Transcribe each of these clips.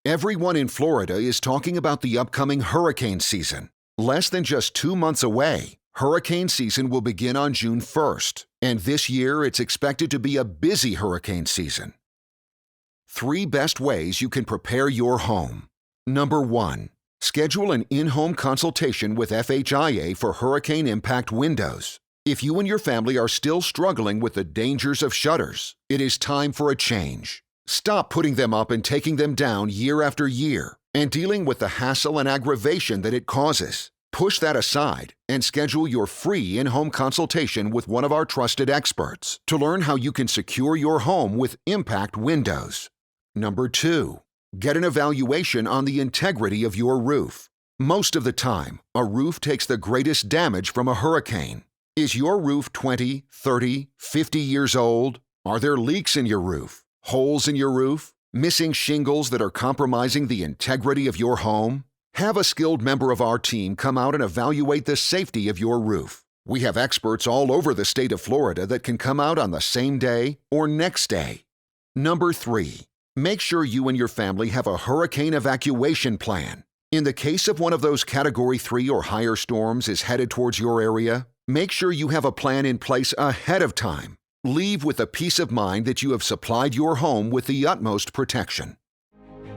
Everyone in Florida is talking about the upcoming hurricane season. Less than just 2 months away, hurricane season will begin on June 1st, and this year it's expected to be a busy hurricane season. 3 best ways you can prepare your home. Number 1. Schedule an in-home consultation with FHIA for hurricane impact windows. If you and your family are still struggling with the dangers of shutters, it is time for a change. Stop putting them up and taking them down year after year and dealing with the hassle and aggravation that it causes. Push that aside and schedule your free in-home consultation with one of our trusted experts to learn how you can secure your home with impact windows. Number 2. Get an evaluation on the integrity of your roof. Most of the time, a roof takes the greatest damage from a hurricane. Is your roof 20, 30, 50 years old? Are there leaks in your roof? Holes in your roof? Missing shingles that are compromising the integrity of your home? Have a skilled member of our team come out and evaluate the safety of your roof. We have experts all over the state of Florida that can come out on the same day or next day. Number 3. Make sure you and your family have a hurricane evacuation plan. In the case of one of those Category 3 or higher storms is headed towards your area, make sure you have a plan in place ahead of time. Leave with the peace of mind that you have supplied your home with the utmost protection.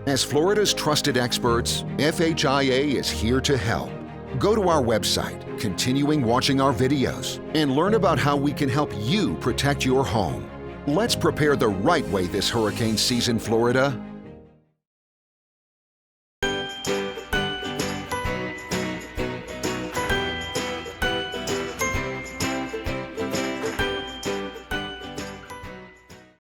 As Florida's trusted experts, FHIA is here to help. Go to our website, continuing watching our videos, and learn about how we can help you protect your home. Let's prepare the right way this hurricane season, Florida.